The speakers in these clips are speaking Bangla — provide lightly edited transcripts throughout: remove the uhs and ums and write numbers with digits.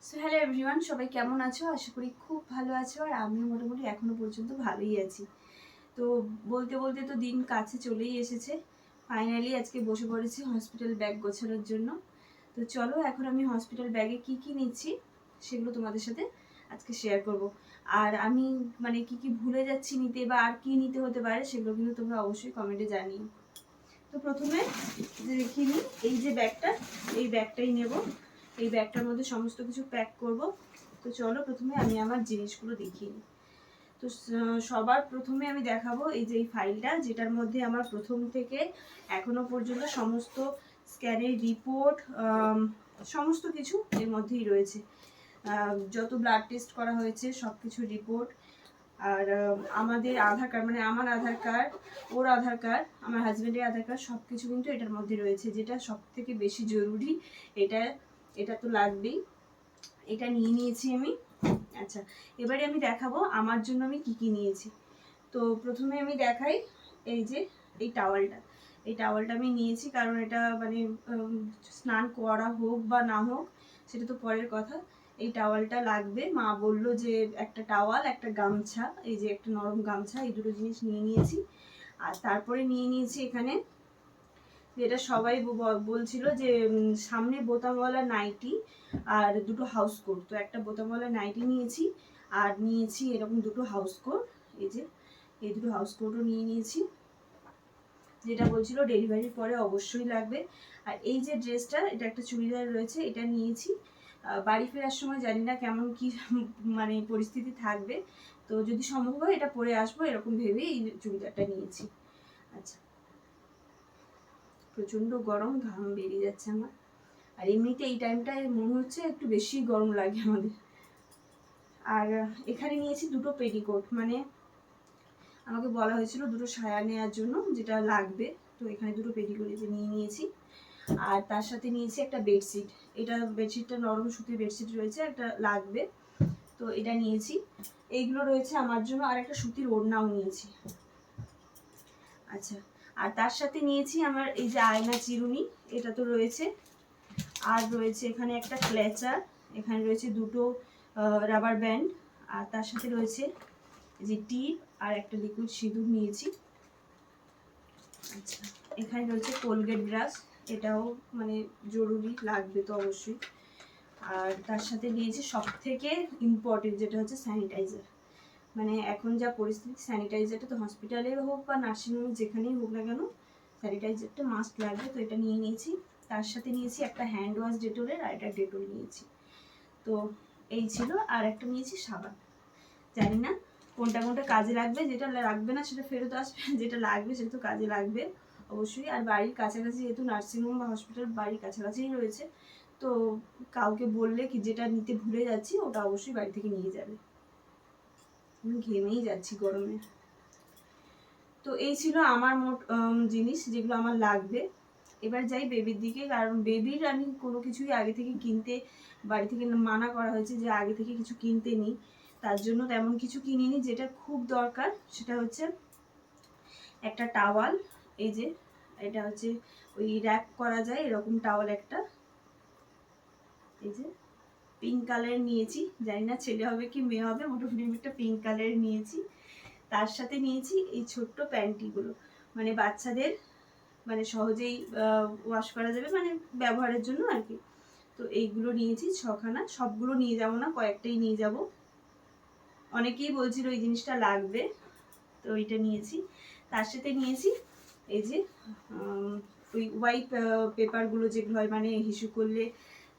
সো হ্যালো এভরিওয়ান, সবাই কেমন আছো? আশা করি খুব ভালো আছো। আর আমিও মোটামুটি এখনো পর্যন্ত ভালোই আছি। তো বলতে বলতে তো দিন কাছে চলেই এসেছে। ফাইনালি আজকে বসে পড়েছি হসপিটাল ব্যাগ গোছানোর জন্য। তো চলো এখন আমি হসপিটাল ব্যাগে কি কি নিচ্ছি সেগুলো তোমাদের সাথে আজকে শেয়ার করব। আর আমি মানে কি কি ভুলে যাচ্ছি নিতে বা আর কি নিতে হতে পারে সেগুলো কিন্তু তোমরা অবশ্যই কমেন্টে জানিও। তো প্রথমে যে দেখি নিই এই যে ব্যাগটা, এই ব্যাগটাই নেব। এই ব্যাগটার মধ্যে সমস্ত কিছু প্যাক করব। তো চলো প্রথমে আমি আমার জিনিসগুলো দেখিয়ে নিই। তো সবার প্রথমে আমি দেখাবো এই যে এই ফাইলটা, যেটার মধ্যে আমার প্রথম থেকে এখনো পর্যন্ত সমস্ত স্ক্যানের রিপোর্ট, সমস্ত কিছু এর মধ্যেই রয়েছে। যত ব্লাড টেস্ট করা হয়েছে সব কিছু রিপোর্ট, আর আমাদের আধার কার্ড, মানে আমার আধার কার্ড, ওর আধার কার্ড, আমার হাজব্যান্ডের আধার কার্ড, সব কিছু কিন্তু এটার মধ্যে রয়েছে, যেটা সব থেকে বেশি জরুরি। এটা এটা তো লাগবেই। এটা নিয়ে নিয়েছি আমি। আচ্ছা, এবারে আমি দেখাবো আমার জন্য আমি কি কি নিয়েছি। তো প্রথমে আমি দেখাই এই যে এই টাওয়ালটা। এই টাওয়ালটা আমি নিয়েছি কারণ এটা মানে স্নান করা হোক বা না হোক সেটা তো পরের কথা। এই টাওয়ালটা লাগবে। মা বললো যে একটা টাওয়াল, একটা গামছা, এই যে একটা নরম গামছা, এই দুটো জিনিস নিয়ে নিয়েছি। আর তারপরে নিয়ে নিয়েছি এখানে, যেটা সবাই বলছিল যে সামনে বোতামওয়ালা নাইটি আর দুটো হাউস কোট। তো একটা বোতামওয়ালা নাইটি নিয়েছি, আর নিয়েছি এরকম দুটো হাউস কোট। এই যে এই দুটো হাউস কোটও নিয়ে নিয়েছি, যেটা বলছিল ডেলিভারির পরে অবশ্যই লাগবে। আর এই যে ড্রেসটা, এটা একটা চুড়িদার রয়েছে, এটা নিয়েছি। বাড়ি ফেরার সময় জানি না কেমন কি মানে পরিস্থিতি থাকবে, তো যদি সম্ভব হয় এটা পরে আসবো এরকম ভেবে এই চুড়িদারটা নিয়েছি। আচ্ছা, প্রচণ্ড গরম, ঘাম বেরিয়ে যাচ্ছে আমার। আর এমনিতে এই টাইমটায় মনে হচ্ছে একটু বেশি গরম লাগে আমাদের। আর এখানে নিয়েছি দুটো পেটিকোট, মানে আমাকে বলা হয়েছিল দুটো সায়া নেওয়ার জন্য যেটা লাগবে। তো এখানে দুটো পেটিকোট যে নিয়ে নিয়েছি। আর তার সাথে নিয়েছি একটা বেডশিট। এটা বেডশিটটা নরম সুতির বেডশিট রয়েছে, একটা লাগবে, তো এটা নিয়েছি। এইগুলো রয়েছে আমার জন্য। আর একটা সুতির ওড়নাও নিয়েছি। আচ্ছা, আর তার সাথে নিয়েছি আমার এই যে আয়না চিরুনি, এটা তো রয়েছে। আর রয়েছে এখানে একটা ক্লেচার, এখানে রয়েছে দুটো রাবার ব্যান্ড, আর তার সাথে রয়েছে এই যে টিপ আর একটা লিকুইড সিঁদুর নিয়েছি। আচ্ছা, এখানে রয়েছে কোলগেট ব্রাশ, এটাও মানে জরুরি, লাগবে তো অবশ্যই। আর তার সাথে নিয়েছি সব থেকে ইম্পর্টেন্ট, যেটা হচ্ছে স্যানিটাইজার। মানে এখন যা পরিস্থিতি, স্যানিটাইজারটা তো হসপিটালে হোক বা নার্সিংহোমে যেখানেই হোক না কেন স্যানিটাইজারটা মাস্ট লাগবে, তো এটা নিয়ে নিয়েছি। তার সাথে নিয়েছি একটা হ্যান্ড ওয়াশ ডেটলের, আর একটা ডেটল নিয়েছি। তো এই ছিল। আর একটা নিয়েছি সাবান। জানি না কোনটা কোনটা কাজে লাগবে, যেটা লাগবে না সেটা ফেরত আসবে, যেটা লাগবে সেটা তো কাজে লাগবে অবশ্যই। আর বাড়ির কাছাকাছি যেহেতু নার্সিংহোম বা হসপিটাল বাড়ির কাছাকাছিই রয়েছে, তো কাউকে বললে কি যেটা নিতে ভুলে যাচ্ছি ওটা অবশ্যই বাড়ি থেকে নিয়ে যাবে। আমি ঘেমেই যাচ্ছি গরমে। তো এই ছিল আমার মোট জিনিস যেগুলো আমার লাগবে। এবার যাই বেবির দিকে, কারণ বেবির আমি কোনো কিছুই আগে থেকে কিনতে, বাড়ি থেকে মানা করা হয়েছে যে আগে থেকে কিছু কিনতে নিই। তার জন্য তেমন কিছু কিনিনি। যেটা খুব দরকার সেটা হচ্ছে একটা টাওয়াল। এই যে এটা হচ্ছে ওই র্যাপ করা যায় এরকম টাওয়াল একটা, এই যে পিঙ্ক কালারের নিয়েছি। জানি না ছেলে হবে কি মেয়ে হবে, মোটামুটি আমি একটা পিঙ্ক কালারের নিয়েছি। তার সাথে নিয়েছি এই ছোট্ট প্যান্টিগুলো, মানে বাচ্চাদের, মানে সহজেই ওয়াশ করা যাবে, মানে ব্যবহারের জন্য আর কি। তো এইগুলো নিয়েছি 6খানা। সবগুলো নিয়ে যাব না, কয়েকটাই নিয়ে যাব। অনেকেই বলছিল এই জিনিসটা লাগবে, তো এইটা নিয়েছি। তার সাথে নিয়েছি এই যে ওই হোয়াইট পেপারগুলো যেগুলো হয়, মানে হিসু করলে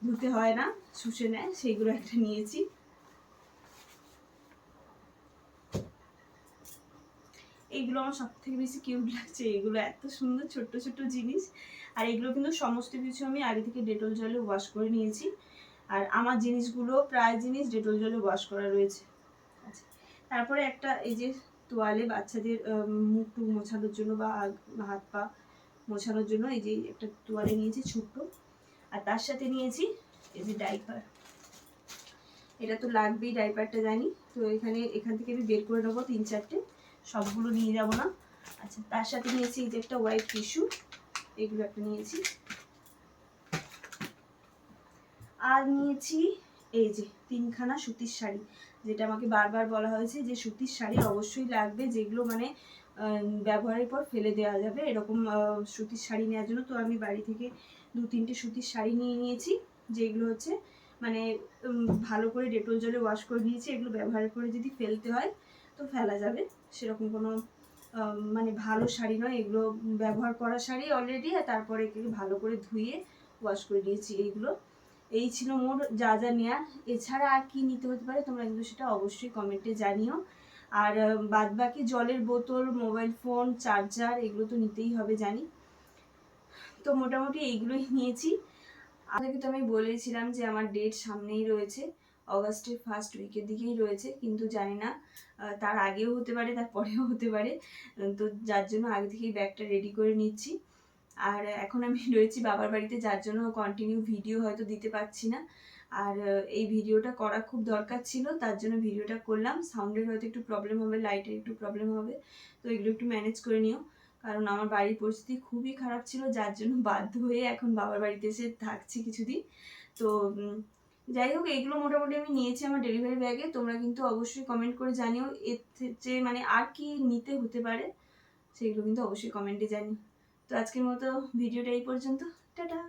ধুতে হয় না, শুষে নেয়, সেইগুলো একটা নিয়েছি। এইগুলো আমার সব থেকে বেশি কিউট লাগছে, এগুলো এত সুন্দর ছোট্ট ছোট্ট জিনিস। আর এগুলো কিন্তু সমস্ত কিছু আমি আগে থেকে ডেটল জলে ওয়াশ করে নিয়েছি। আর আমার জিনিসগুলো প্রায় জিনিস ডেটল জলে ওয়াশ করা রয়েছে। আচ্ছা, তারপরে একটা এই যে তোয়ালে বাচ্চাদের মুখ টুক মোছানোর জন্য বা হাত পা মোছানোর জন্য, এই যে একটা তোয়ালে নিয়েছি ছোট্ট। আর তার সাথে নিয়েছি এই যে ডাইপার। এটা তো লাগবেই, ডাইপারটা জানি। তো এখান থেকে আমি বের করে নেবো 3-4টে, সবগুলো নিয়ে যাব না। আচ্ছা, তার সাথে নিয়েছি এই যে একটা হোয়াইট টিস্যু, এগুলো একটা নিয়েছি। আর নিয়েছি এই যে 3খানা সুতির শাড়ি, যেটা আমাকে বারবার বলা হয়েছে যে সুতির শাড়ি অবশ্যই লাগবে, যেগুলো মানে ব্যবহারের পর ফেলে দেওয়া যাবে, এরকম সুতির শাড়ি নেওয়ার জন্য। তো আমি বাড়ি থেকে 2-3টে সুতির শাড়ি নিয়ে নিয়েছি, যেগুলো হচ্ছে মানে ভালো করে ডেটল জলে ওয়াশ করে নিয়েছি। এগুলো ব্যবহার করে যদি ফেলতে হয় তো ফেলা যাবে, সেরকম কোনো মানে ভালো শাড়ি নয় এগুলো, ব্যবহার করা শাড়ি অলরেডি, আর তারপরে এগুলো ভালো করে ধুয়ে ওয়াশ করে নিয়েছি। এইগুলো এই ছিল মোট যা যা নেওয়ার। এছাড়া আর কি নিতে হতে পারে তোমরা কিন্তু সেটা অবশ্যই কমেন্টে জানিও। আর বাদ বাকি জলের বোতল, মোবাইল ফোন, চার্জার এগুলো তো নিতেই হবে জানি। তো মোটামুটি এইগুলোই নিয়েছি। আপনাকে তো আমি বলেছিলাম যে আমার ডেট সামনেই রয়েছে, অগাস্টের ফার্স্ট উইকের দিকেই রয়েছে, কিন্তু জানি না তার আগেও হতে পারে, তার পরেও হতে পারে। তো যার জন্য আগে থেকেই ব্যাগটা রেডি করে নিচ্ছি। আর এখন আমি রয়েছি বাবার বাড়িতে, যার জন্য কন্টিনিউ ভিডিও হয়তো দিতে পারছি না। আর এই ভিডিওটা করা খুব দরকার ছিল, তার জন্য ভিডিওটা করলাম। সাউন্ডের হয়তো একটু প্রবলেম হবে, লাইটের একটু প্রবলেম হবে, তো এগুলো একটু ম্যানেজ করে নিও। কারণ আমার বাড়ির পরিস্থিতি খুবই খারাপ ছিল, যার জন্য বাধ্য হয়ে এখন বাবার বাড়িতে এসে থাকছি কিছুদিন। তো যাই হোক, এইগুলো মোটামুটি আমি নিয়েছি আমার ডেলিভারি ব্যাগে। তোমরা কিন্তু অবশ্যই কমেন্ট করে জানিও এর যে মানে আর কি নিতে হতে পারে, সেগুলো কিন্তু অবশ্যই কমেন্টে জানিও। তো আজকের মতো ভিডিওটা এই পর্যন্ত, টাটা।